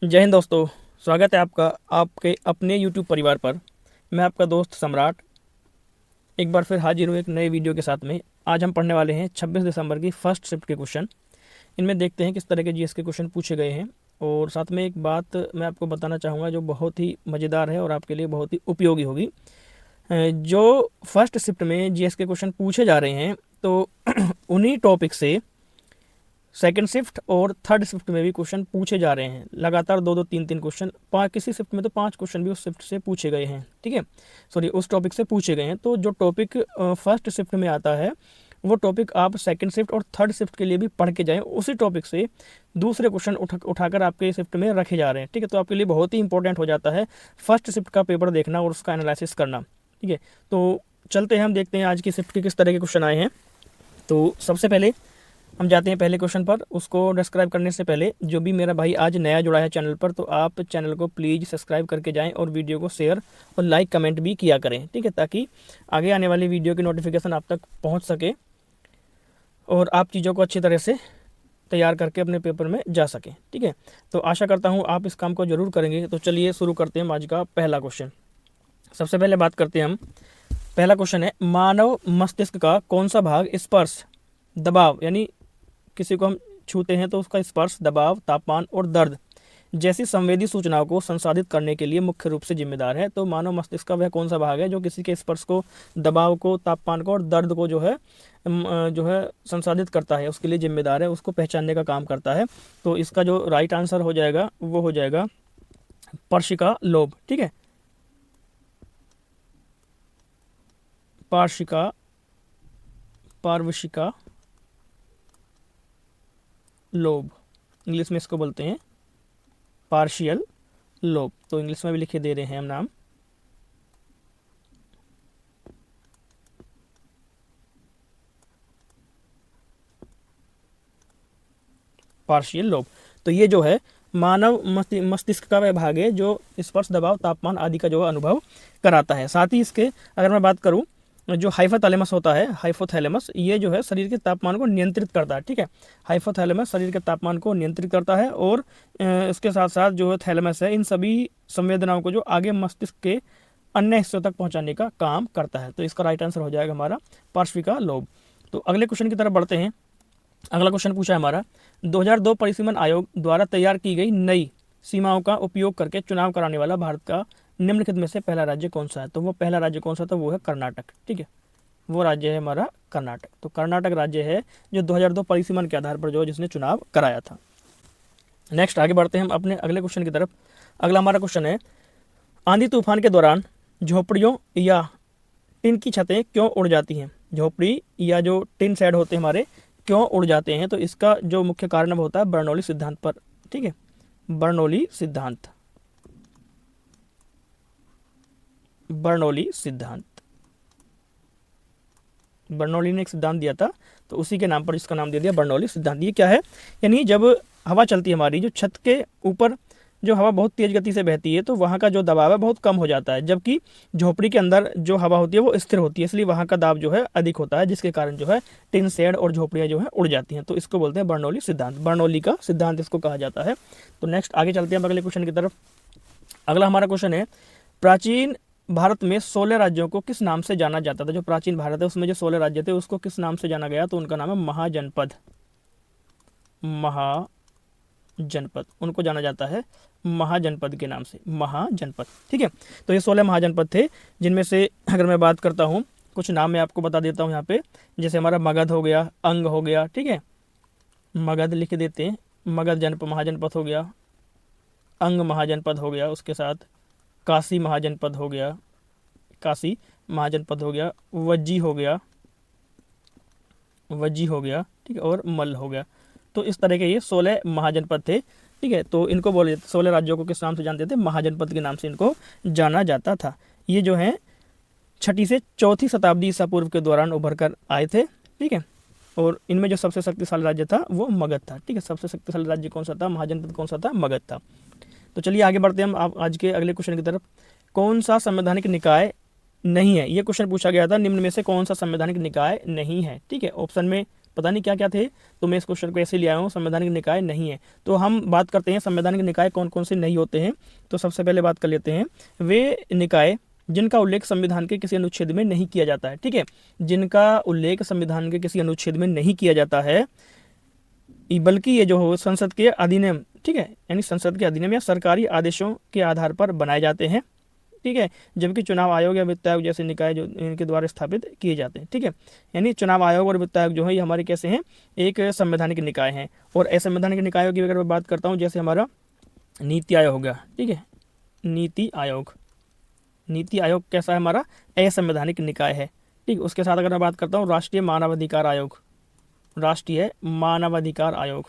जय हिंद दोस्तों। स्वागत है आपका आपके अपने YouTube परिवार पर। मैं आपका दोस्त सम्राट एक बार फिर हाजिर हूँ एक नए वीडियो के साथ में। आज हम पढ़ने वाले हैं 26 दिसंबर की फर्स्ट शिफ्ट के क्वेश्चन। इनमें देखते हैं किस तरह के जीएस के क्वेश्चन पूछे गए हैं। और साथ में एक बात मैं आपको बताना चाहूँगा जो बहुत ही मज़ेदार है और आपके लिए बहुत ही उपयोगी होगी। जो फर्स्ट शिफ्ट में जीएस के क्वेश्चन पूछे जा रहे हैं तो उन्हीं टॉपिक से सेकंड शिफ्ट और थर्ड शिफ्ट में भी क्वेश्चन पूछे जा रहे हैं। लगातार दो दो तीन तीन क्वेश्चन, किसी शिफ्ट में तो 5 क्वेश्चन भी उस शिफ्ट से पूछे गए हैं। ठीक है, सॉरी, उस टॉपिक से पूछे गए हैं। तो जो टॉपिक फर्स्ट शिफ्ट में आता है वो टॉपिक आप सेकंड शिफ्ट और थर्ड शिफ्ट के लिए भी पढ़ के जाएं। उसी टॉपिक से दूसरे क्वेश्चन उठाकर आपके शिफ्ट में रखे जा रहे हैं। ठीक है, तो आपके लिए बहुत ही इंपॉर्टेंट हो जाता है फर्स्ट शिफ्ट का पेपर देखना और उसका एनालिसिस करना। ठीक है, तो चलते हैं, हम देखते हैं आज की शिफ्ट के किस तरह के क्वेश्चन आए हैं। तो सबसे पहले हम जाते हैं पहले क्वेश्चन पर। उसको डिस्क्राइब करने से पहले जो भी मेरा भाई आज नया जुड़ा है चैनल पर, तो आप चैनल को प्लीज़ सब्सक्राइब करके जाएं और वीडियो को शेयर और लाइक कमेंट भी किया करें। ठीक है, ताकि आगे आने वाली वीडियो की नोटिफिकेशन आप तक पहुंच सके और आप चीज़ों को अच्छी तरह से तैयार करके अपने पेपर में जा सकें। ठीक है, तो आशा करता हूँ आप इस काम को ज़रूर करेंगे। तो चलिए शुरू करते हैं आज का पहला क्वेश्चन। सबसे पहले बात करते हैं हम। पहला क्वेश्चन है, मानव मस्तिष्क का कौन सा भाग स्पर्श, दबाव, यानी किसी को हम छूते हैं तो उसका स्पर्श, दबाव, तापमान और दर्द जैसी संवेदी सूचनाओं को संसाधित करने के लिए मुख्य रूप से जिम्मेदार है। तो मानव मस्तिष्क का वह कौन सा भाग है जो किसी के स्पर्श को, दबाव को, तापमान को और दर्द को जो है संसाधित करता है, उसके लिए जिम्मेदार है, उसको पहचानने का काम करता है। तो इसका जो राइट आंसर हो जाएगा वो हो जाएगा पर्शिका लोब। ठीक है, पार्शिका, पार्वशिका लोब, इंग्लिश में इसको बोलते हैं पार्शियल लोब। तो इंग्लिश में भी लिखे दे रहे हैं हम नाम। Partial lobe. तो ये जो है मानव मस्तिष्क का वह भाग है जो स्पर्श, दबाव, तापमान आदि का जो अनुभव कराता है। साथ ही इसके अगर मैं बात करूं, जो हाइपोथैलेमस होता है, हाइपोथैलेमस, ये जो है शरीर के तापमान को नियंत्रित करता है। ठीक है, हाइपोथैलेमस शरीर के तापमान को नियंत्रित करता है और इसके साथ साथ जो थैलेमस है इन सभी संवेदनाओं को जो आगे मस्तिष्क के अन्य हिस्सों तक पहुंचाने का काम करता है। तो इसका राइट आंसर हो जाएगा हमारा पार्श्विका लोब। तो अगले क्वेश्चन की तरफ बढ़ते हैं। अगला क्वेश्चन पूछा है हमारा, 2002 परिसीमन आयोग द्वारा तैयार की गई नई सीमाओं का उपयोग करके चुनाव कराने वाला भारत का निम्नलिखित में से पहला राज्य कौन सा है। तो वो पहला राज्य कौन सा था, वो है कर्नाटक। ठीक है, वो राज्य है हमारा कर्नाटक। तो कर्नाटक राज्य है जो 2002 परिसीमन के आधार पर जो जिसने चुनाव कराया था। नेक्स्ट आगे बढ़ते हैं हम अपने अगले क्वेश्चन की तरफ। अगला हमारा क्वेश्चन है, आंधी तूफान के दौरान झोपड़ियों या टिन की छतें क्यों उड़ जाती हैं। झोपड़ी या जो टिन शेड होते हैं हमारे क्यों उड़ जाते हैं। तो इसका जो मुख्य कारण होता है बर्नौली सिद्धांत पर। ठीक है, बर्नौली सिद्धांत, बर्नौली सिद्धांत, बर्नौली ने एक सिद्धांत दिया था तो उसी के नाम पर इसका नाम दे दिया बर्नौली सिद्धांत। ये क्या है, यानी जब हवा चलती है हमारी, जो छत के ऊपर जो हवा बहुत तेज गति से बहती है तो वहाँ का जो दबाव है बहुत कम हो जाता है, जबकि झोपड़ी के अंदर जो हवा होती है वो स्थिर होती है, इसलिए वहाँ का दाब जो है अधिक होता है, जिसके कारण जो है टिन शेड और झोपड़ियाँ जो है उड़ जाती हैं। तो इसको बोलते हैं बर्नौली सिद्धांत, बर्नौली का सिद्धांत इसको कहा जाता है। तो नेक्स्ट आगे चलते हैं अगले क्वेश्चन की तरफ। अगला हमारा क्वेश्चन है, प्राचीन भारत में 16 राज्यों को किस नाम से जाना जाता था। जो प्राचीन भारत है उसमें जो 16 राज्य थे उसको किस नाम से जाना गया, तो उनका नाम है महाजनपद। महाजनपद, उनको जाना जाता है महाजनपद के नाम से, महाजनपद। ठीक है, तो ये 16 महाजनपद थे, जिनमें से अगर मैं बात करता हूँ कुछ नाम मैं आपको बता देता हूँ यहाँ पे। जैसे हमारा मगध हो गया, अंग हो गया, ठीक है, मगध लिख देते हैं, मगध जनपद महाजनपद हो गया, अंग महाजनपद हो गया, उसके साथ काशी महाजनपद हो गया, काशी महाजनपद हो गया, वज्जी हो गया, वज्जी हो गया, ठीक है, और मल्ल हो गया। तो इस तरह के ये 16 महाजनपद थे। ठीक है, तो इनको बोले 16 राज्यों को किस नाम से जानते थे, महाजनपद के नाम से इनको जाना जाता था। ये जो है 6ठी से 4थी शताब्दी ईसा पूर्व के दौरान उभर कर आए थे। ठीक है, और इनमें जो सबसे शक्तिशाली राज्य था वो मगध था। ठीक है, सबसे शक्तिशाली राज्य कौन सा था, महाजनपद कौन सा था, मगध था। तो चलिए आगे बढ़ते हैं हम आप आज के अगले क्वेश्चन की तरफ। कौन सा संवैधानिक निकाय नहीं है, ये क्वेश्चन पूछा गया था, निम्न में से कौन सा संवैधानिक निकाय नहीं है। ठीक है, ऑप्शन में पता नहीं क्या क्या थे, तो मैं इस क्वेश्चन को ऐसे ले आया हूँ, संवैधानिक निकाय नहीं है। तो हम बात करते हैं संवैधानिक निकाय कौन कौन से नहीं होते हैं। तो सबसे पहले बात कर लेते हैं वे निकाय जिनका उल्लेख संविधान के किसी अनुच्छेद में नहीं किया जाता है। ठीक है, जिनका उल्लेख संविधान के किसी अनुच्छेद में नहीं किया जाता है, बल्कि ये जो हो संसद के अधिनियम, ठीक है, यानी संसद के अधिनियम या सरकारी आदेशों के आधार पर बनाए जाते हैं। ठीक है, जबकि चुनाव आयोग या वित्त आयोग जैसे निकाय जो इनके द्वारा स्थापित किए जाते हैं। ठीक है, यानी चुनाव आयोग और वित्त आयोग जो है ये हमारे कैसे हैं, एक संवैधानिक निकाय हैं। और असंवैधानिक निकायों की अगर मैं बात करता हूँ, जैसे हमारा नीति आयोग हो गया। ठीक है, नीति आयोग, नीति आयोग कैसा है, हमारा असंवैधानिक निकाय है। ठीक, उसके साथ अगर मैं बात करता हूँ राष्ट्रीय मानवाधिकार आयोग, राष्ट्रीय मानवाधिकार आयोग,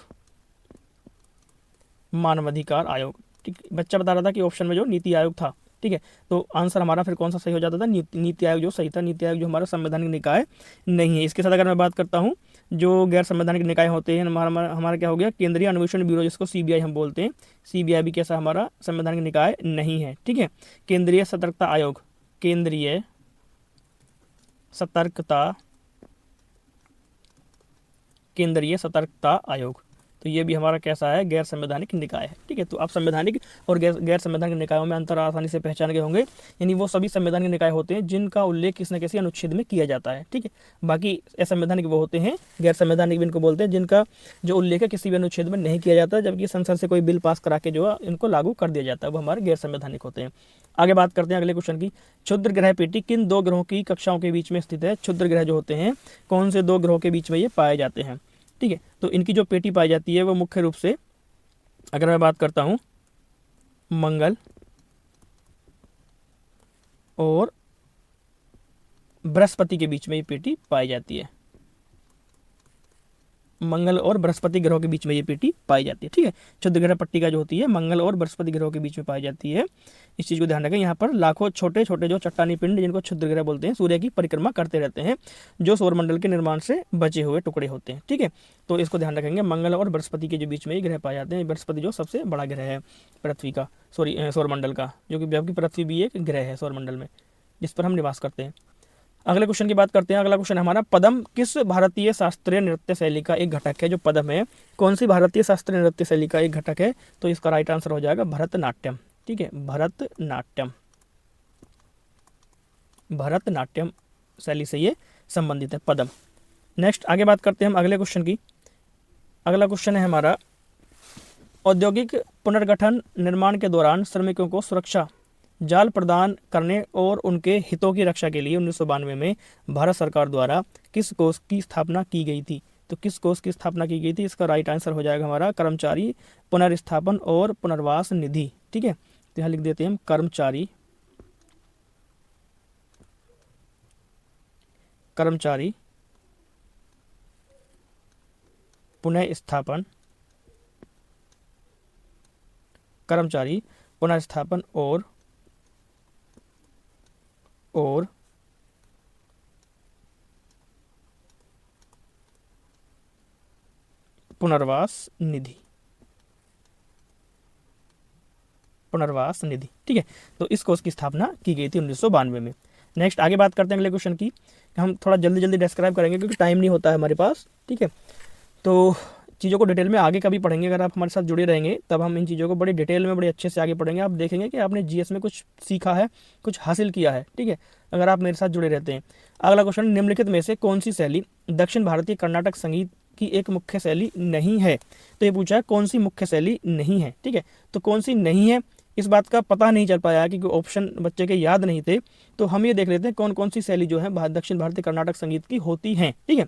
मानवाधिकार आयोग। ठीक, बच्चा बता रहा था कि ऑप्शन में जो नीति आयोग था। ठीक है, तो आंसर हमारा फिर कौन सा सही हो जाता था, नीति आयोग जो सही था। नीति आयोग जो हमारा संवैधानिक निकाय नहीं है। इसके साथ अगर मैं बात करता हूँ जो गैर संवैधानिक निकाय होते हैं, हमारा क्या हो गया, केंद्रीय अन्वेषण ब्यूरो जिसको सीबीआई हम बोलते हैं, सीबीआई भी कैसा हमारा संवैधानिक निकाय नहीं है। ठीक है, केंद्रीय सतर्कता आयोग, केंद्रीय सतर्कता, केंद्रीय सतर्कता आयोग, तो ये भी हमारा कैसा है, गैर संवैधानिक निकाय है। ठीक है, तो आप संवैधानिक और गैर संवैधानिक निकायों में अंतर आसानी से पहचान गए होंगे। यानी वो सभी संवैधानिक निकाय होते हैं जिनका उल्लेख किसी न किसी अनुच्छेद में किया जाता है। ठीक है, बाकी असंवैधानिक वो होते हैं, गैर संवैधानिक भी इनको बोलते हैं, जिनका जो उल्लेख है किसी भी अनुच्छेद में नहीं किया जाता, जबकि संसद से कोई बिल पास करा के जो है इनको लागू कर दिया जाता है, वो हमारे गैर संवैधानिक होते हैं। आगे बात करते हैं अगले क्वेश्चन की। क्षुद्र ग्रह पेटी किन दो ग्रहों की कक्षाओं के बीच में स्थित है। क्षुद्र ग्रह जो होते हैं कौन से दो ग्रहों के बीच में ये पाए जाते हैं। ठीक है, तो इनकी जो पेटी पाई जाती है वो मुख्य रूप से अगर मैं बात करता हूं मंगल और बृहस्पति के बीच में ये पेटी पाई जाती है। मंगल और बृहस्पति ग्रहों के बीच में ये पेटी पाई जाती है। ठीक है, क्षुद्र ग्रह पट्टिका जो होती है मंगल और बृहस्पति ग्रहों के बीच में पाई जाती है। इस चीज़ को ध्यान रखें। यहाँ पर लाखों छोटे छोटे जो चट्टानी पिंड जिनको क्षुद्र ग्रह बोलते हैं सूर्य की परिक्रमा करते रहते हैं, जो सौरमंडल के निर्माण से बचे हुए टुकड़े होते हैं। ठीक है, तो इसको ध्यान रखेंगे। मंगल और बृहस्पति के जो बीच में ये ग्रह पाए जाते हैं। बृहस्पति जो सबसे बड़ा ग्रह है पृथ्वी का, सौरमंडल का, जो कि जबकि पृथ्वी भी एक ग्रह है सौरमंडल में जिस पर हम निवास करते हैं। अगले क्वेश्चन की बात करते हैं। अगला क्वेश्चन हमारा, पदम किस भारतीय शास्त्रीय नृत्य शैली का एक घटक है। जो पदम है कौन सी भारतीय शास्त्रीय नृत्य शैली का एक घटक है, तो इसका राइट आंसर हो जाएगा भरतनाट्यम। ठीक है, भरतनाट्यम, भरतनाट्यम शैली से ये संबंधित है पदम। नेक्स्ट आगे बात करते हैं हम अगले क्वेश्चन की। अगला क्वेश्चन है हमारा, औद्योगिक पुनर्गठन निर्माण के दौरान श्रमिकों को सुरक्षा जाल प्रदान करने और उनके हितों की रक्षा के लिए 1992 में भारत सरकार द्वारा किस कोष की स्थापना की गई थी। तो किस कोष की स्थापना की गई थी, इसका राइट आंसर हो जाएगा हमारा कर्मचारी पुनर्स्थापन और पुनर्वास निधि। ठीक है, तो यहाँ लिख देते हैं हम कर्मचारी पुनर्स्थापन, कर्मचारी पुनर्स्थापन और पुनर्वास निधि, पुनर्वास निधि। ठीक है, तो इस कोष की स्थापना की गई थी 1992 में। नेक्स्ट आगे बात करते हैं अगले क्वेश्चन की। हम थोड़ा जल्दी जल्दी डिस्क्राइब करेंगे क्योंकि टाइम नहीं होता है हमारे पास। ठीक है, तो चीज़ों को डिटेल में आगे कभी पढ़ेंगे। अगर आप हमारे साथ जुड़े रहेंगे तब हम इन चीज़ों को बड़ी डिटेल में बड़े अच्छे से आगे पढ़ेंगे। आप देखेंगे कि आपने जीएस में कुछ सीखा है, कुछ हासिल किया है। ठीक है, अगर आप मेरे साथ जुड़े रहते हैं। अगला क्वेश्चन, निम्नलिखित में से कौन सी शैली दक्षिण भारतीय कर्नाटक संगीत की एक मुख्य शैली नहीं है। तो ये पूछा है कौन सी मुख्य शैली नहीं है। ठीक है, तो कौन सी नहीं है इस बात का पता नहीं चल पाया क्योंकि ऑप्शन बच्चे के याद नहीं थे। तो हम ये देख लेते हैं कौन कौन सी शैली जो है दक्षिण भारतीय कर्नाटक संगीत की होती हैं। ठीक है,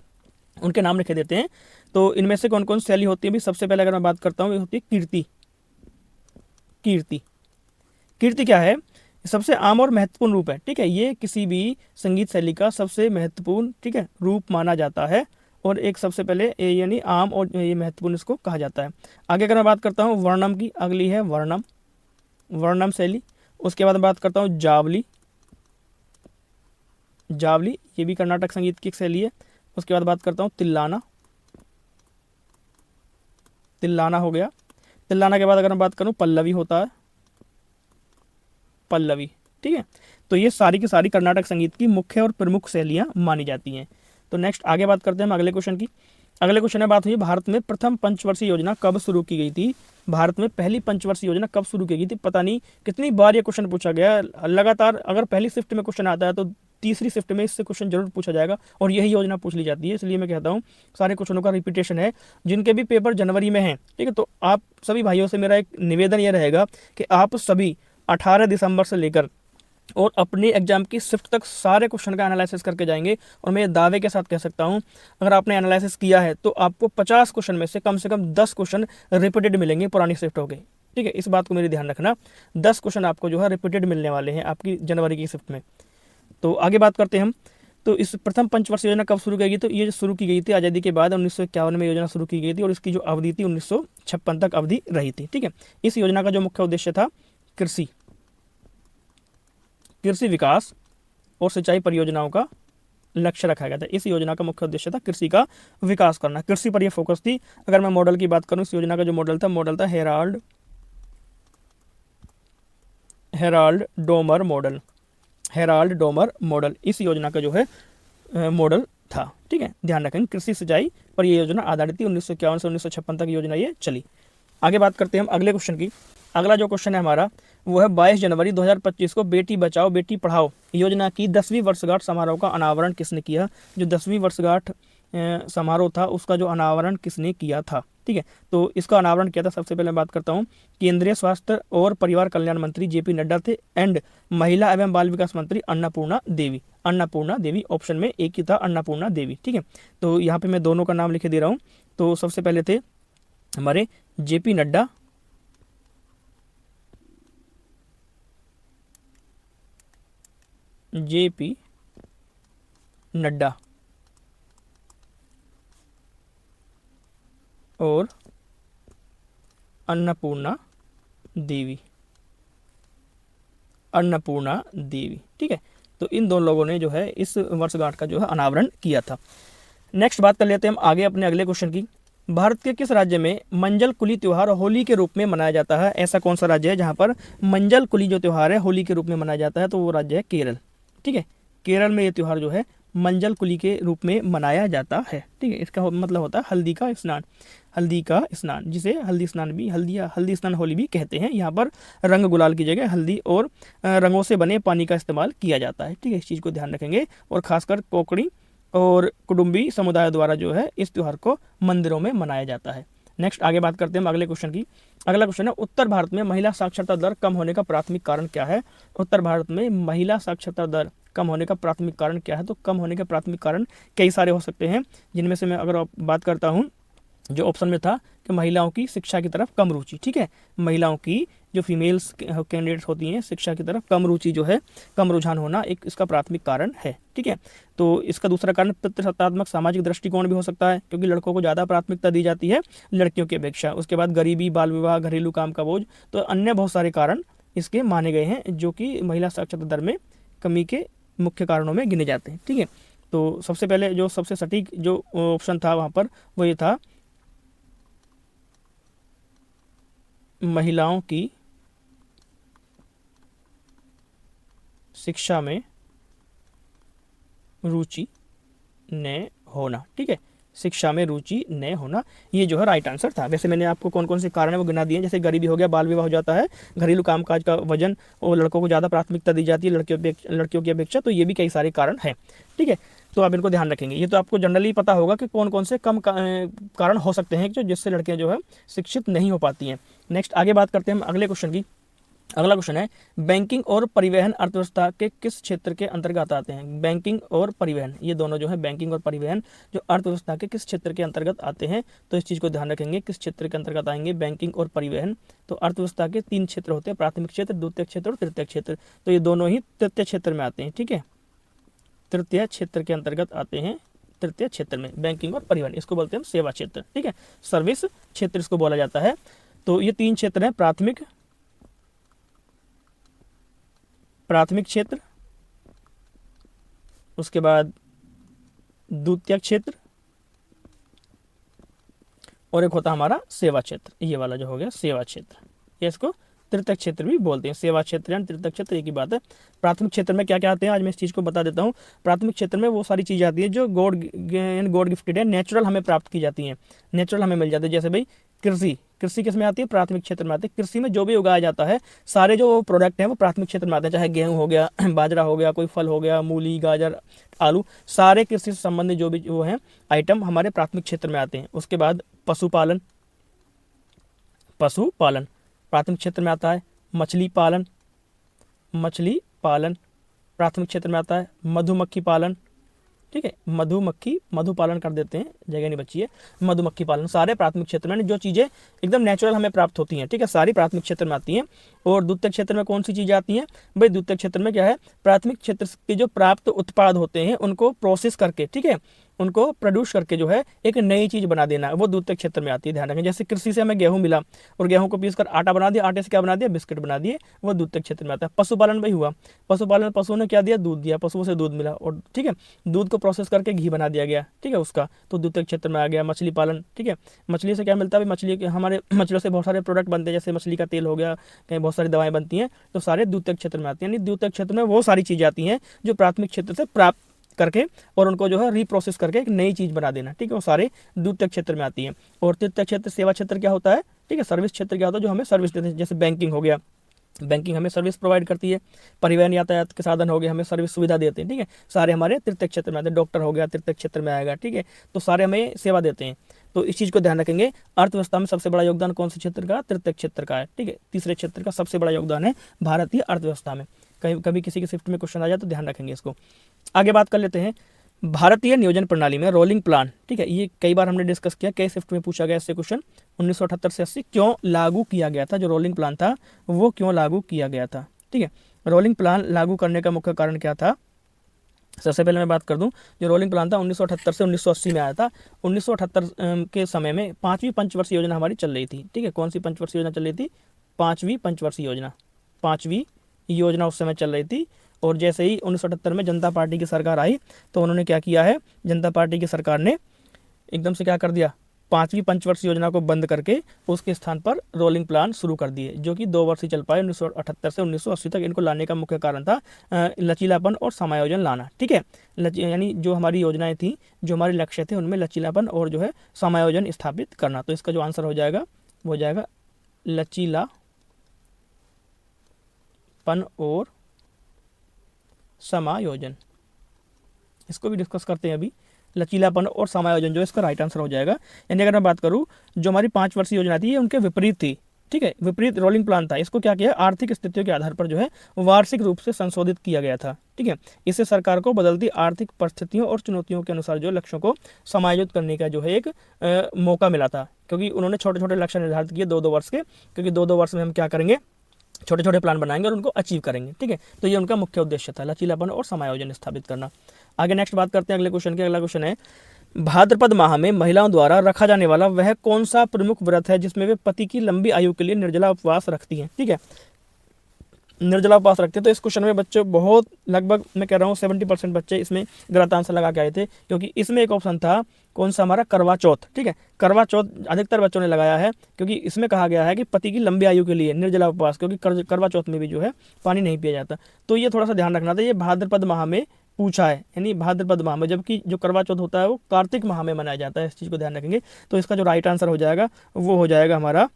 उनके नाम लिखे देते हैं। तो इनमें से कौन कौन शैली होती है भी, सबसे पहले अगर मैं बात करता हूँ ये होती है कीर्ति। कीर्ति, कीर्ति क्या है, सबसे आम और महत्वपूर्ण रूप है। ठीक है, ये किसी भी संगीत शैली का सबसे महत्वपूर्ण, ठीक है, रूप माना जाता है और एक सबसे पहले यानी आम और ये महत्वपूर्ण इसको कहा जाता है। आगे अगर मैं बात करता हूँ वर्णम की, अगली है वर्णम, वर्णम शैली। उसके बाद बात करता हूँ जावली, जावली ये भी कर्नाटक संगीत की एक शैली है। उसके बाद बात करता हूँ तिल्लाना, तिल्लाना हो गया। तिल्लाना के बाद अगर मैं बात करूँ पल्लवी होता है, पल्लवी। ठीक है, तो ये सारी की सारी कर्नाटक संगीत की मुख्य और प्रमुख शैलियाँ मानी जाती हैं। तो नेक्स्ट आगे बात करते हैं हम अगले क्वेश्चन की। अगले क्वेश्चन में बात हुई भारत में प्रथम पंचवर्षीय योजना कब शुरू की गई थी। भारत में पहली पंचवर्षीय योजना कब शुरू की गई थी। पता नहीं कितनी बार ये क्वेश्चन पूछा गया लगातार। अगर पहली शिफ्ट में क्वेश्चन आता है तो तीसरी शिफ्ट में इससे क्वेश्चन जरूर पूछा जाएगा और यही योजना पूछ ली जाती है। इसलिए मैं कहता हूँ सारे क्वेश्चनों का रिपीटेशन है। जिनके भी पेपर जनवरी में हैं, ठीक है, तो आप सभी भाइयों से मेरा एक निवेदन ये रहेगा कि आप सभी 18 दिसंबर से लेकर और अपने एग्जाम की शिफ्ट तक सारे क्वेश्चन का एनालिसिस करके जाएंगे। और मैं ये दावे के साथ कह सकता हूँ अगर आपने एनालिसिस किया है तो आपको 50 क्वेश्चन में से कम 10 क्वेश्चन रिपीटेड मिलेंगे पुरानी शिफ्ट हो गई। ठीक है, इस बात को मेरे ध्यान रखना। 10 क्वेश्चन आपको जो है रिपीटेड मिलने वाले हैं आपकी जनवरी की शिफ्ट में। तो आगे बात करते हैं हम। तो इस प्रथम पंचवर्षीय योजना कब शुरू की गई। तो ये शुरू की गई थी आज़ादी के बाद 1951 में योजना शुरू की गई थी और इसकी जो अवधि थी 1956 तक अवधि रही थी। ठीक है, इस योजना का जो मुख्य उद्देश्य था कृषि विकास और सिंचाई परियोजनाओं का लक्ष्य रखा गया था। इस योजना का मुख्य उद्देश्य था कृषि का विकास करना, कृषि पर यह फोकस थी। अगर मैं मॉडल की बात करूं, इस योजना का जो मॉडल था हेराल्ड डोमर मॉडल इस योजना का जो है मॉडल था। ठीक है, ध्यान रखें कृषि सिंचाई पर यह योजना आधारित थी। 1951 से 1956 तक योजना ये चली। आगे बात करते हैं हम अगले क्वेश्चन की। अगला जो क्वेश्चन है हमारा वो है 22 जनवरी 2025 को बेटी बचाओ बेटी पढ़ाओ योजना की 10वीं वर्षगांठ समारोह का अनावरण किसने किया। जो 10वीं वर्षगांठ समारोह था उसका जो अनावरण किसने किया था। ठीक है, तो इसका अनावरण किया था, सबसे पहले मैं बात करता हूँ, केंद्रीय स्वास्थ्य और परिवार कल्याण मंत्री जेपी नड्डा थे एंड महिला एवं बाल विकास मंत्री अन्नपूर्णा देवी ऑप्शन में एक ही था, अन्नपूर्णा देवी। ठीक है, तो यहाँ पे मैं दोनों का नाम लिखे दे रहा हूँ। तो सबसे पहले थे हमारे जेपी नड्डा और अन्नपूर्णा देवी। ठीक है, तो इन दोनों लोगों ने जो है इस वर्षगांठ का जो है अनावरण किया था। नेक्स्ट बात कर लेते हैं हम आगे अपने अगले क्वेश्चन की। भारत के किस राज्य में मंजल कुली त्योहार होली के रूप में मनाया जाता है। ऐसा कौन सा राज्य है जहां पर मंजल कुली जो त्योहार है होली के रूप में मनाया जाता है। तो वो राज्य है केरल। ठीक है, केरल में ये त्योहार जो है मंजल कुली के रूप में मनाया जाता है। ठीक है, इसका मतलब होता है हल्दी का स्नान, जिसे हल्दी स्नान होली भी कहते हैं। यहाँ पर रंग गुलाल की जगह हल्दी और रंगों से बने पानी का इस्तेमाल किया जाता है। ठीक है, इस चीज़ को ध्यान रखेंगे। और खासकर कोकणी और कुटुंबी समुदाय द्वारा जो है इस त्योहार को मंदिरों में मनाया जाता है। नेक्स्ट आगे बात करते हैं हम अगले क्वेश्चन की। अगला क्वेश्चन है उत्तर भारत में महिला साक्षरता दर कम होने का प्राथमिक कारण क्या है। उत्तर भारत में महिला साक्षरता दर कम होने का प्राथमिक कारण क्या है। तो कम होने के प्राथमिक कारण कई सारे हो सकते हैं, जिनमें से मैं अगर बात करता हूँ जो ऑप्शन में था कि महिलाओं की शिक्षा की तरफ कम रुचि। ठीक है, महिलाओं की जो फीमेल्स कैंडिडेट्स होती हैं शिक्षा की तरफ कम रुचि जो है, कम रुझान होना एक इसका प्राथमिक कारण है। ठीक है, तो इसका दूसरा कारण प्रतिस्पर्धात्मक सामाजिक दृष्टिकोण भी हो सकता है, क्योंकि लड़कों को ज़्यादा प्राथमिकता दी जाती है लड़कियों की अपेक्षा। उसके बाद गरीबी, बाल विवाह, घरेलू काम का बोझ, तो अन्य बहुत सारे कारण इसके माने गए हैं जो कि महिला साक्षरता दर में कमी के मुख्य कारणों में गिने जाते हैं। ठीक है, तो सबसे पहले जो सबसे सटीक जो ऑप्शन था वहाँ पर वो ये था महिलाओं की शिक्षा में रुचि न होना। ठीक है, शिक्षा में रुचि न होना, ये जो है राइट आंसर था। वैसे मैंने आपको कौन कौन से कारण है वो गिना दिए, जैसे गरीबी हो गया, बाल विवाह हो जाता है, घरेलू कामकाज का वजन और लड़कों को ज़्यादा प्राथमिकता दी जाती है लड़कियों की अपेक्षा, तो ये भी कई सारे कारण हैं। ठीक है, तो आप इनको ध्यान रखेंगे। ये तो आपको जनरली पता होगा कि कौन कौन से कम कारण हो सकते हैं जिससे लड़कियाँ जो है शिक्षित नहीं हो पाती हैं। नेक्स्ट आगे बात करते हैं हम अगले क्वेश्चन की। अगला क्वेश्चन है बैंकिंग और परिवहन अर्थव्यवस्था के किस क्षेत्र के अंतर्गत आते हैं। बैंकिंग और परिवहन, ये दोनों जो है बैंकिंग और परिवहन जो अर्थव्यवस्था के किस क्षेत्र के अंतर्गत आते हैं। तो इस चीज़ को ध्यान रखेंगे किस क्षेत्र के अंतर्गत आएंगे बैंकिंग और परिवहन। तो अर्थव्यवस्था के 3 क्षेत्र होते हैं, प्राथमिक क्षेत्र, द्वितीय क्षेत्र और तृतीय क्षेत्र। तो ये दोनों ही तृतीय क्षेत्र में आते हैं। ठीक है, तृतीय क्षेत्र के अंतर्गत आते हैं। तृतीय क्षेत्र में बैंकिंग और परिवहन, इसको बोलते हैं सेवा क्षेत्र। ठीक है, सर्विस क्षेत्र इसको बोला जाता है। तो ये 3 क्षेत्र हैं, प्राथमिक क्षेत्र, उसके बाद द्वितीय क्षेत्र और एक होता हमारा सेवा क्षेत्र। ये वाला जो हो गया सेवा क्षेत्र, ये इसको तृतीयक क्षेत्र भी बोलते हैं। सेवा क्षेत्र यानी तृतीयक क्षेत्र एक ही बात है। प्राथमिक क्षेत्र में क्या क्या आते हैं आज मैं इस चीज़ को बता देता हूँ। प्राथमिक क्षेत्र में वो सारी चीज़ें आती हैं जो गॉड गिफ्टेड है, नेचुरल हमें प्राप्त की जाती हैं, नेचुरल हमें मिल जाती है। जैसे भाई कृषि, कृषि किस में आती है? प्राथमिक क्षेत्र में आती है। कृषि में जो भी उगाया जाता है सारे जो प्रोडक्ट हैं वो प्राथमिक क्षेत्र में आते हैं, चाहे गेहूँ हो गया, बाजरा हो गया, कोई फल हो गया, मूली, गाजर, आलू, सारे कृषि से संबंधित जो भी वो हैं आइटम हमारे प्राथमिक क्षेत्र में आते हैं। उसके बाद पशुपालन, पशुपालन प्राथमिक क्षेत्र में आता है। मछली पालन, मछली पालन प्राथमिक क्षेत्र में आता है। मधुमक्खी पालन, ठीक है, मधुमक्खी, मधुपालन कर देते हैं, जगह नहीं बची है, मधुमक्खी पालन, सारे प्राथमिक क्षेत्र में जो चीज़ें एकदम नेचुरल हमें प्राप्त होती हैं, ठीक है, सारी प्राथमिक क्षेत्र में आती हैं। और द्वितीयक क्षेत्र में कौन सी चीज़ें आती हैं? भाई द्वितीयक क्षेत्र में क्या है? प्राथमिक क्षेत्र के जो प्राप्त उत्पाद होते हैं उनको प्रोसेस करके, ठीक है, उनको प्रोड्यूस करके जो है एक नई चीज़ बना देना, वो द्वितीयक क्षेत्र में आती है। ध्यान रखें, जैसे कृषि से हमें गेहूँ मिला और गेहूँ को पीस कर आटा बना दिया, आटे से क्या बना दिया? बिस्किट बना दिए, वो द्वितीयक क्षेत्र में आता है। पशुपालन भाई हुआ, पशुपालन में पशुओं ने क्या दिया? दूध दिया, पशुओं से दूध मिला और ठीक है, दूध को प्रोसेस करके घी बना दिया गया, ठीक है, उसका तो द्वितीयक क्षेत्र में आ गया। मछली पालन, ठीक है, मछली से क्या मिलता है? मछली के हमारे मछलियों से बहुत सारे प्रोडक्ट बनते हैं, जैसे मछली का तेल हो गया, कहीं बहुत सारी दवाएं बनती हैं, तो सारे द्वितीयक क्षेत्र में आती हैं। यानी द्वितीयक क्षेत्र में वो सारी चीज़ें आती हैं जो प्राथमिक क्षेत्र से प्राप्त करके और उनको जो है रीप्रोसेस करके एक नई चीज़ बना देना, ठीक है, वो सारे द्वितीयक क्षेत्र में आती हैं। और तृतीयक क्षेत्र, सेवा क्षेत्र क्या होता है? ठीक है, सर्विस क्षेत्र क्या होता है? जो हमें सर्विस देते हैं, जैसे बैंकिंग हो गया, बैंकिंग हमें सर्विस प्रोवाइड करती है। परिवहन यातायात के साधन हो गए, हमें सर्विस सुविधा देते हैं, ठीक है, सारे हमारे तृतीयक क्षेत्र में आते हैं। डॉक्टर हो गया, तृतीयक क्षेत्र में आएगा, ठीक है, तो सारे हमें सेवा देते हैं। तो इस चीज़ को ध्यान रखेंगे। अर्थव्यवस्था में सबसे बड़ा योगदान कौन से क्षेत्र का? तृतीयक क्षेत्र का है, ठीक है, तीसरे क्षेत्र का सबसे बड़ा योगदान है भारतीय अर्थव्यवस्था में। कहीं कभी किसी के शिफ्ट में क्वेश्चन आ जाए तो ध्यान रखेंगे इसको। आगे बात कर लेते हैं भारतीय नियोजन प्रणाली में रोलिंग प्लान, ठीक है, ये कई बार हमने डिस्कस किया, कई शिफ्ट में पूछा गया इससे क्वेश्चन। 1978 से 80 क्यों लागू किया गया था? जो रोलिंग प्लान था वो क्यों लागू किया गया था? ठीक है, रोलिंग प्लान लागू करने का मुख्य कारण क्या था? सबसे पहले मैं बात कर दूं, जो रोलिंग प्लान था 1978 से 1980 में आया था। 1978 के समय में 5वीं पंचवर्षीय योजना हमारी चल रही थी, ठीक है, कौन सी पंचवर्षीय योजना चल रही थी? 5वीं पंचवर्षीय योजना, 5वीं योजना उस समय चल रही थी। और जैसे ही 1978 में जनता पार्टी की सरकार आई तो उन्होंने क्या किया है? जनता पार्टी की सरकार ने एकदम से क्या कर दिया? 5वीं पंचवर्षीय योजना को बंद करके उसके स्थान पर रोलिंग प्लान शुरू कर दिए, जो कि 2 वर्ष ही चल पाए, 1978 से 1980 तक। इनको लाने का मुख्य कारण था लचीलापन और समायोजन लाना, ठीक है, यानी जो हमारी योजनाएं थी, जो हमारे लक्ष्य थे, उनमें लचीलापन और जो है समायोजन स्थापित करना। तो इसका जो आंसर हो जाएगा वो हो जाएगा लचीलापन और समायोजन। इसको भी डिस्कस करते हैं अभी। लचीलापन और समायोजन जो इसका राइट आंसर हो जाएगा। यानी अगर मैं बात करूं, जो हमारी 5 वर्षीय योजना थी ये उनके विपरीत थी, ठीक है, विपरीत रोलिंग प्लान था। इसको क्या किया? आर्थिक स्थितियों के आधार पर जो है वार्षिक रूप से संशोधित किया गया था, ठीक है। इससे सरकार को बदलती आर्थिक परिस्थितियों और चुनौतियों के अनुसार जो लक्ष्यों को समायोजित करने का जो है एक मौका मिला था, क्योंकि उन्होंने छोटे छोटे लक्ष्य निर्धारित किए 2-2 वर्ष के, क्योंकि 2-2 वर्ष में हम क्या करेंगे? छोटे छोटे प्लान बनाएंगे और उनको अचीव करेंगे, ठीक है। तो ये उनका मुख्य उद्देश्य था, लचीलापन और समायोजन स्थापित करना। आगे नेक्स्ट बात करते हैं अगले क्वेश्चन की। अगला क्वेश्चन है, भाद्रपद माह में महिलाओं द्वारा रखा जाने वाला वह कौन सा प्रमुख व्रत है जिसमें वे पति की लंबी आयु के लिए निर्जला उपवास रखती हैं? ठीक है, निर्जला उपवास रखते हैं। तो इस क्वेश्चन में बच्चे बहुत, लगभग मैं कह रहा हूँ 70% बच्चे इसमें गलत आंसर लगा के आए थे, क्योंकि इसमें एक ऑप्शन था कौन सा हमारा? करवा चौथ, ठीक है। करवा चौथ अधिकतर बच्चों ने लगाया है, क्योंकि इसमें कहा गया है कि पति की लंबी आयु के लिए निर्जला उपवास, क्योंकि करवा चौथ में भी जो है पानी नहीं पिया जाता। तो ये थोड़ा सा ध्यान रखना था, ये भाद्रपद माह में पूछा है, यानी भाद्रपद माह में, जबकि जो करवा चौथ होता है वो कार्तिक माह में मनाया जाता है। इस चीज़ को ध्यान रखेंगे। तो इसका जो राइट आंसर हो जाएगा वो हो जाएगा हमारा,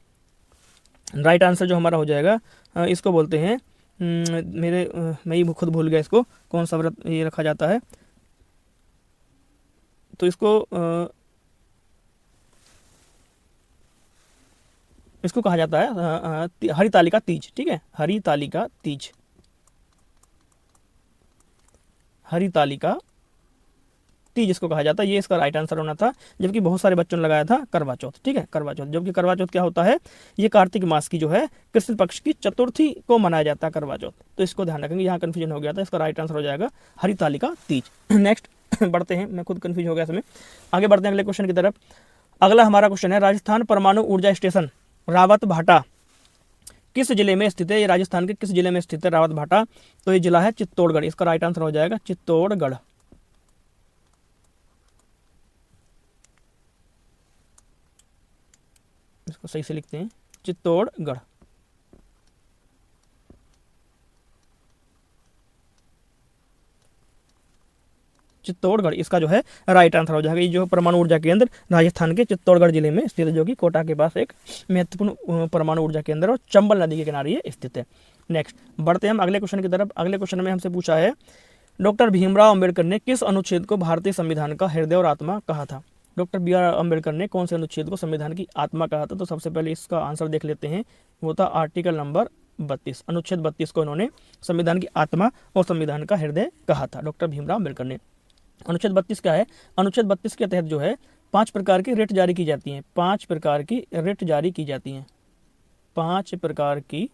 राइट आंसर जो हमारा हो जाएगा, इसको बोलते हैं मैं ही खुद भूल गया इसको, कौन सा व्रत ये रखा जाता है, तो इसको कहा जाता है हरितालिका तीज, ठीक है, हरितालिका तीज, हरितालिका तीज इसको कहा जाता है। ये इसका राइट आंसर होना था, जबकि बहुत सारे बच्चों ने लगाया था करवा चौथ, ठीक है, करवा चौथ। जबकि करवा चौथ क्या होता है? ये कार्तिक मास की जो है कृष्ण पक्ष की चतुर्थी को मनाया जाता है करवा चौथ। तो इसको ध्यान रखेंगे, यहाँ कंफ्यूजन हो गया था। इसका राइट आंसर हो जाएगा हरितालिका तीज। नेक्स्ट बढ़ते हैं, मैं खुद कंफ्यूज हो गया इसमें। आगे बढ़ते हैं अगले क्वेश्चन की तरफ। अगला हमारा क्वेश्चन है, राजस्थान परमाणु ऊर्जा स्टेशन रावत भाटा किस जिले में स्थित है? ये राजस्थान के किस जिले में स्थित है रावत भाटा? तो ये जिला है चित्तौड़गढ़। इसका राइट आंसर हो जाएगा चित्तौड़गढ़। इसको सही से लिखते हैं, चित्तौड़गढ़। चित्तौड़गढ़ इसका जो है राइट आंसर हो जाएगा। ये जो परमाणु ऊर्जा केंद्र राजस्थान के चित्तौड़गढ़ जिले में स्थित है, जो कि कोटा के पास एक महत्वपूर्ण परमाणु ऊर्जा केंद्र और चंबल नदी के किनारे ये स्थित है। नेक्स्ट बढ़ते हैं हम अगले क्वेश्चन की तरफ। अगले क्वेश्चन में हमसे पूछा है डॉक्टर भीमराव अंबेडकर ने किस अनुच्छेद को भारतीय संविधान का हृदय और आत्मा कहा था। डॉक्टर बी आर अम्बेडकर ने कौन से अनुच्छेद को संविधान की आत्मा कहा था। तो सबसे पहले इसका आंसर देख लेते हैं, वो था आर्टिकल नंबर 32, अनुच्छेद 32 को इन्होंने संविधान की आत्मा और संविधान का हृदय कहा था डॉक्टर भीमराव अम्बेडकर ने। अनुच्छेद 32 क्या है? अनुच्छेद 32 के तहत जो है 5 प्रकार की रिट जारी की जाती हैं। 5 प्रकार की रिट जारी की जाती हैं। 5 प्रकार की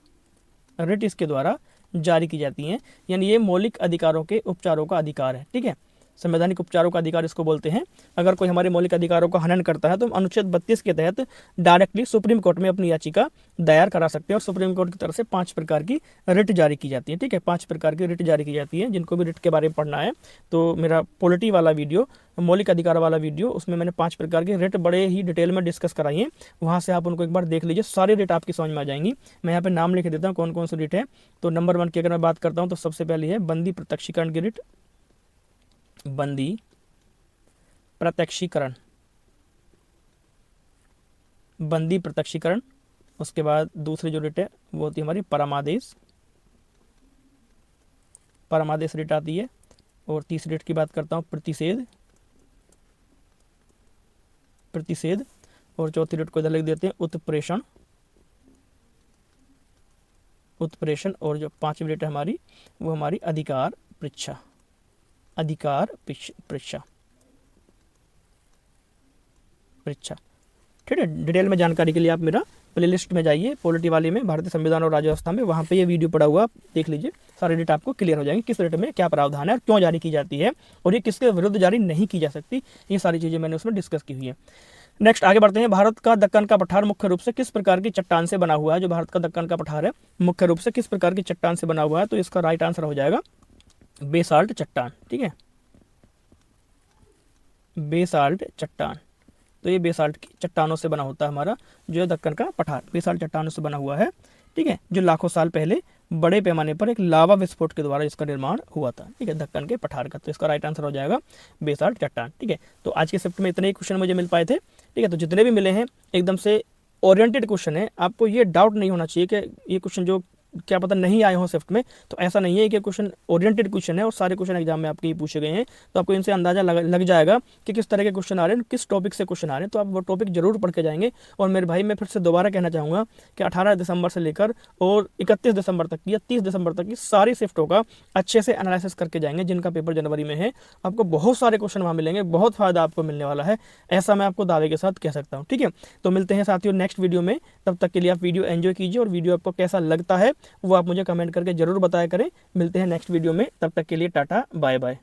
रिट इसके द्वारा जारी की जाती हैं, यानी ये मौलिक अधिकारों के उपचारों का अधिकार है। ठीक है, संवैधानिक उपचारों का अधिकार इसको बोलते हैं। अगर कोई हमारे मौलिक अधिकारों का हनन करता है तो हम अनुच्छेद 32 के तहत डायरेक्टली सुप्रीम कोर्ट में अपनी याचिका दायर करा सकते हैं और सुप्रीम कोर्ट की तरफ से 5 प्रकार की रिट जारी की जाती है। ठीक है, 5 प्रकार की रिट जारी की जाती है। जिनको भी रिट के बारे में पढ़ना है तो मेरा पॉलिटी वाला वीडियो, मौलिक अधिकार वाला वीडियो, उसमें मैंने 5 प्रकार की रिट बड़े ही डिटेल में डिस्कस कराई है। वहाँ से आप उनको एक बार देख लीजिए, सारी रिट आपकी समझ में आ जाएंगी। मैं यहाँ पे नाम लिख देता हूँ कौन कौन सी रिट है। तो नंबर 1 की अगर मैं बात करता हूँ तो सबसे पहली है बंदी प्रत्यक्षीकरण की रिट। बंदी प्रत्यक्षीकरण, बंदी प्रत्यक्षीकरण। उसके बाद दूसरी जो रिट है वो होती है हमारी परमादेश, परमादेश रिट आती है। और तीसरी रिट की बात करता हूँ प्रतिषेध, प्रतिषेध। और चौथी रिट को इधर लिख देते हैं उत्प्रेषण, उत्प्रेषण। और जो 5वीं रिट है हमारी वो हमारी अधिकार परीक्षा, अधिकार परीक्षा, परीक्षा। ठीक है, डिटेल में जानकारी के लिए आप मेरा प्लेलिस्ट में जाइए, पॉलिटी वाले में, भारतीय संविधान और राज्य व्यवस्था में, वहाँ पे ये वीडियो पड़ा हुआ, आप देख लीजिए। सारी डेट आपको क्लियर हो जाएंगी, किस रेट में क्या प्रावधान है और क्यों जारी की जाती है और ये किसके विरुद्ध जारी नहीं की जा सकती। ये सारी चीज़ें मैंने उसमें डिस्कस की हुई है। नेक्स्ट आगे बढ़ते हैं। भारत का दक्कन का पठार मुख्य रूप से किस प्रकार की चट्टान से बना हुआ है। जो भारत का दक्कन का पठार है मुख्य रूप से किस प्रकार की चट्टान से बना हुआ है। तो इसका राइट आंसर हो जाएगा बेसाल्ट चट्टान। ठीक है, बेसाल्ट चट्टान। तो ये बेसाल्ट की चट्टानों से बना होता है हमारा जो है दक्कन का पठार, बेसाल्ट चट्टानों से बना हुआ है। ठीक है, जो लाखों साल पहले बड़े पैमाने पर एक लावा विस्फोट के द्वारा इसका निर्माण हुआ था। ठीक है, दक्कन के पठार का। तो इसका राइट आंसर हो जाएगा बेसाल्ट चट्टान। ठीक है, तो आज के शिफ्ट में इतने ही क्वेश्चन मुझे मिल पाए थे। ठीक है, तो जितने भी मिले हैं एकदम से ओरिएंटेड क्वेश्चन है। आपको ये डाउट नहीं होना चाहिए कि ये क्वेश्चन जो क्या पता नहीं आए हो शिफ्ट में, तो ऐसा नहीं है कि क्वेश्चन ओरिएंटेड क्वेश्चन है और सारे क्वेश्चन एग्जाम में आपके ही पूछे गए हैं। तो आपको इनसे अंदाजा लग जाएगा कि किस तरह के क्वेश्चन आ रहे हैं, किस टॉपिक से क्वेश्चन आ रहे हैं। तो आप वो टॉपिक जरूर पढ़ के जाएंगे। और मेरे भाई मैं फिर से दोबारा कहना चाहूँगा कि 18 दिसंबर से लेकर और 31 दिसंबर तक या 30 दिसंबर तक की सारी शिफ्टों का अच्छे से एनालिसिस करके जाएंगे। जिनका पेपर जनवरी में है, आपको बहुत सारे क्वेश्चन वहाँ मिलेंगे, बहुत फायदा आपको मिलने वाला है, ऐसा मैं आपको दावे के साथ कह सकता हूँ। ठीक है, तो मिलते हैं साथियों नेक्स्ट वीडियो में। तब तक के लिए आप वीडियो एंजॉय कीजिए और वीडियो आपको कैसा लगता है वो आप मुझे कमेंट करके जरूर बताया करें। मिलते हैं नेक्स्ट वीडियो में, तब तक के लिए टाटा बाय बाय।